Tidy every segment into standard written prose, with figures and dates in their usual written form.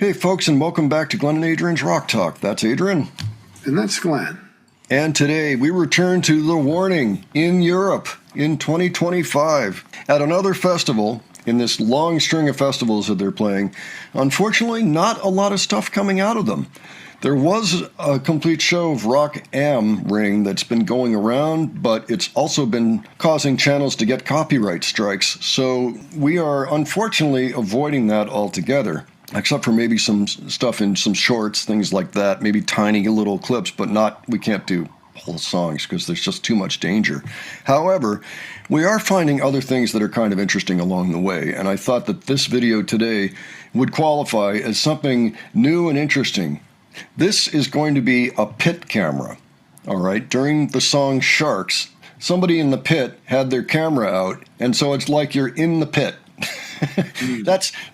Hey, folks, and welcome back to Glenn and Adrian's Rock Talk. That's Adrian. And that's Glenn. And today we return to The Warning in Europe in 2025 at another festival in this long string of festivals that they're playing. Unfortunately, not a lot of stuff coming out of them. There was a complete show of Rock Am Ring that's been going around, but it's also been causing channels to get copyright strikes. So we are unfortunately avoiding that altogether, except for maybe some stuff in some shorts, things like that, maybe tiny little clips, but we can't do whole songs because there's just too much danger. However, we are finding other things that are kind of interesting along the way, and I thought that this video today would qualify as something new and interesting. This is going to be a pit camera, all right? During the song Sharks, somebody in the pit had their camera out, and so it's like you're in the pit.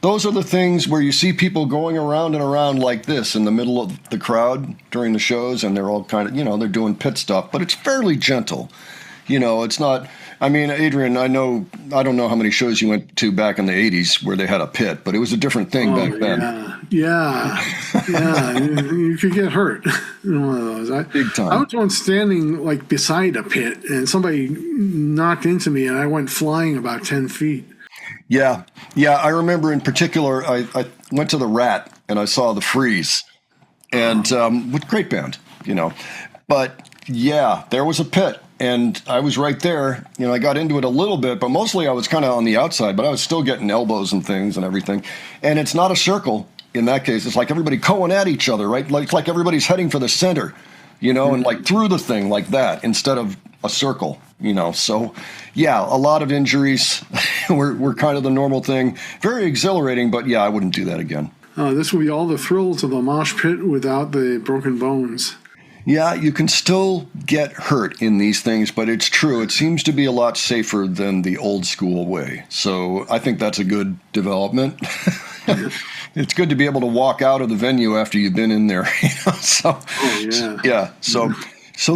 Those are the things where you see people going around and around like this in the middle of the crowd during the shows, and they're all kind of, they're doing pit stuff, but it's fairly gentle. It's not, Adrian, I don't know how many shows you went to back in the 80s where they had a pit, but it was a different thing back then. Yeah. You could get hurt in one of those. Big time. I was once standing like beside a pit, and somebody knocked into me, and I went flying about 10 feet. Yeah. I remember in particular, I went to the Rat and I saw the Freeze, and with great band, But yeah, there was a pit, and I was right there. I got into it a little bit, but mostly I was kind of on the outside, but I was still getting elbows and things and everything. And it's not a circle in that case. It's like everybody going at each other, right? Like everybody's heading for the center, and like through the thing like that instead of a circle, So yeah, a lot of injuries were kind of the normal thing. Very exhilarating, but yeah, I wouldn't do that again. This will be all the thrills of a mosh pit without the broken bones. Yeah, you can still get hurt in these things, but it's true. It seems to be a lot safer than the old school way. So I think that's a good development. It's good to be able to walk out of the venue after you've been in there. So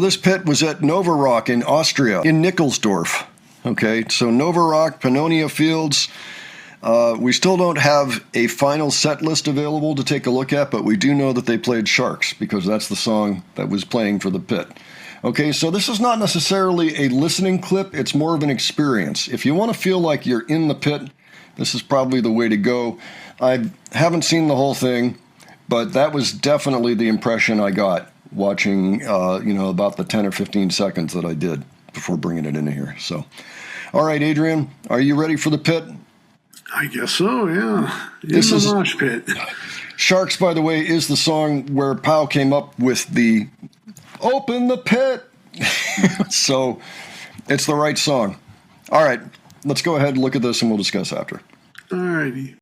this pit was at Nova Rock in Austria, in Nickelsdorf. Okay, so Nova Rock, Pannonia Fields. We still don't have a final set list available to take a look at, but we do know that they played Sharks because that's the song that was playing for the pit. Okay, so this is not necessarily a listening clip. It's more of an experience. If you want to feel like you're in the pit, this is probably the way to go. I haven't seen the whole thing, but that was definitely the impression I got watching, about the 10 or 15 seconds that I did before bringing it in here. So, all right, Adrian, are you ready for the pit? I guess so, yeah. This is the mosh pit. Sharks, by the way, is the song where Powell came up with the "Open the Pit." So it's the right song. All right, let's go ahead and look at this and we'll discuss after. All righty.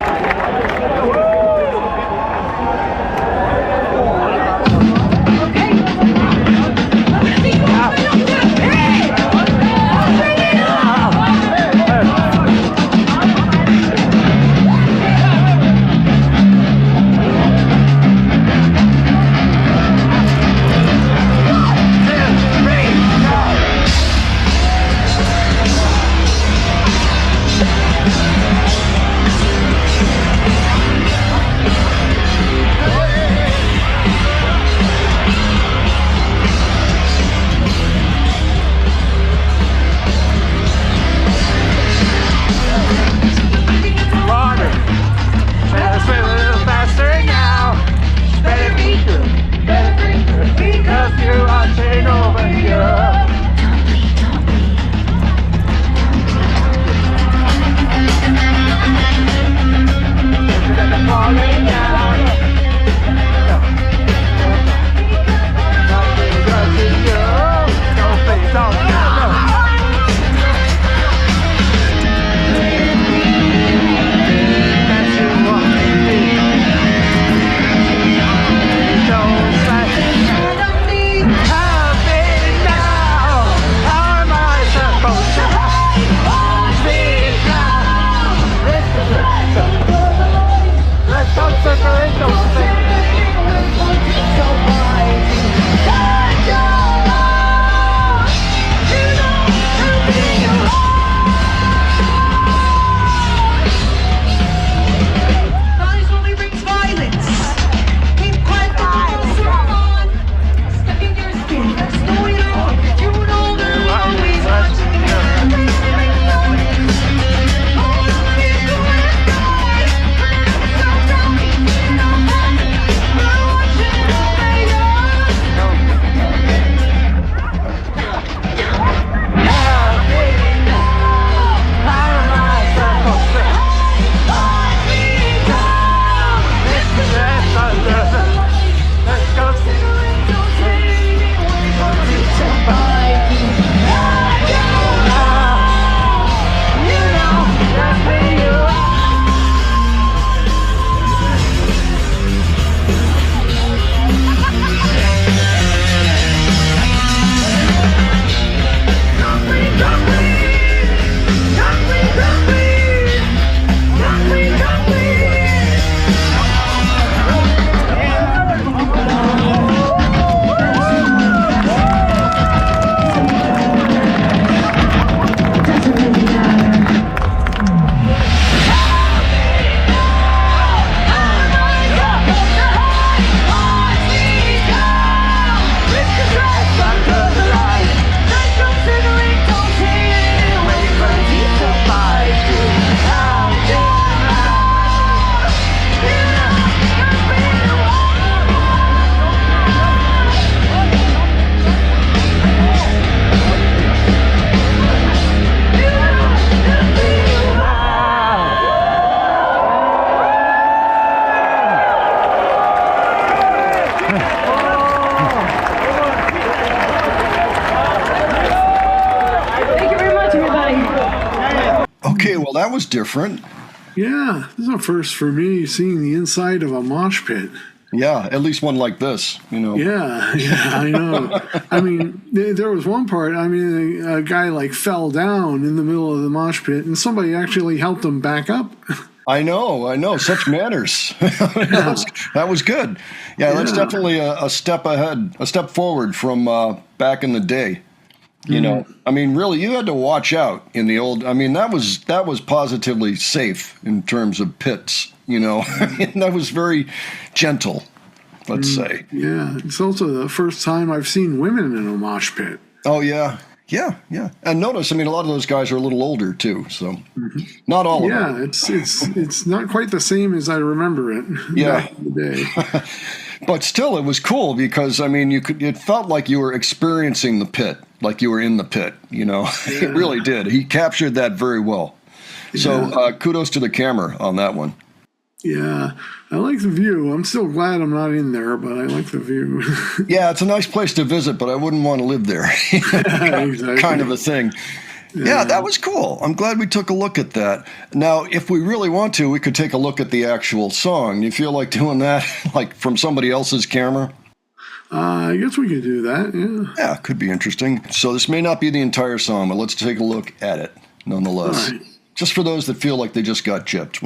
Well, that was different. Yeah, this is a first for me, seeing the inside of a mosh pit. Yeah, at least one like this, Yeah, I know. I mean, there was one part, a guy like fell down in the middle of the mosh pit, and somebody actually helped him back up. I know. Such manners. That was good. Yeah, that's definitely a step ahead, a step forward from back in the day. Really, you had to watch out in the old. That was positively safe in terms of pits. That was very gentle, let's say. Yeah, it's also the first time I've seen women in a mosh pit. Oh yeah. And notice, a lot of those guys are a little older too, so not all of them. Yeah, it's not quite the same as I remember it. Yeah. Back in the day. But still, it was cool because it felt like you were experiencing the pit, like you were in the pit. It really did. He captured that very well. So kudos to the camera on that one. Yeah, I like the view. I'm still glad I'm not in there, but I like the view. Yeah, it's a nice place to visit, but I wouldn't want to live there. Exactly. Kind of a thing. Yeah, that was cool. I'm glad we took a look at that. Now, if we really want to, we could take a look at the actual song. Do you feel like doing that, like from somebody else's camera? I guess we could do that, yeah. Yeah, could be interesting. So this may not be the entire song, but let's take a look at it nonetheless. All right. Just for those that feel like they just got gypped,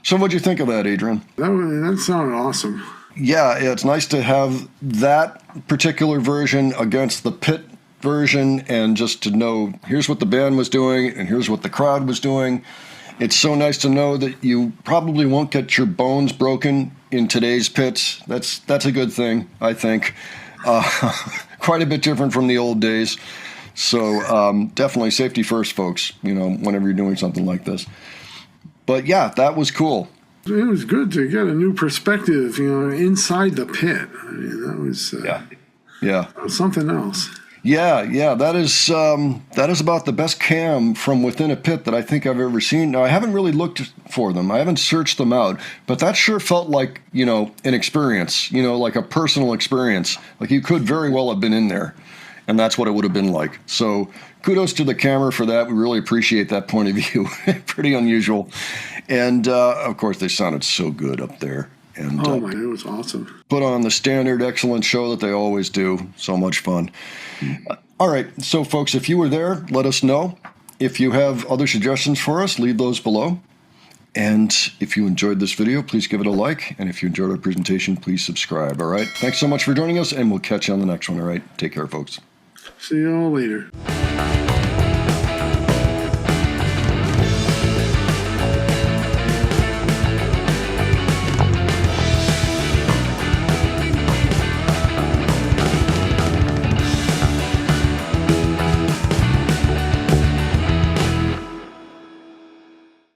So what'd you think of that, Adrian? That sounded awesome. Yeah, it's nice to have that particular version against the pit version and just to know here's what the band was doing and here's what the crowd was doing. It's so nice to know that you probably won't get your bones broken in today's pits. That's a good thing, I think. quite a bit different from the old days. So definitely safety first, folks, whenever you're doing something like this. But yeah, that was cool. It was good to get a new perspective, inside the pit. I mean, that was something else. Yeah, that is about the best cam from within a pit that I think I've ever seen. Now, I haven't really looked for them. I haven't searched them out, but that sure felt like, an experience, like a personal experience. Like you could very well have been in there, and that's what it would have been like. So kudos to the camera for that. We really appreciate that point of view. Pretty unusual. And, of course, they sounded so good up there. And, it was awesome. Put on the standard excellent show that they always do. So much fun. All right. So, folks, if you were there, let us know. If you have other suggestions for us, leave those below. And if you enjoyed this video, please give it a like. And if you enjoyed our presentation, please subscribe. All right. Thanks so much for joining us, and we'll catch you on the next one. All right. Take care, folks. See you all later.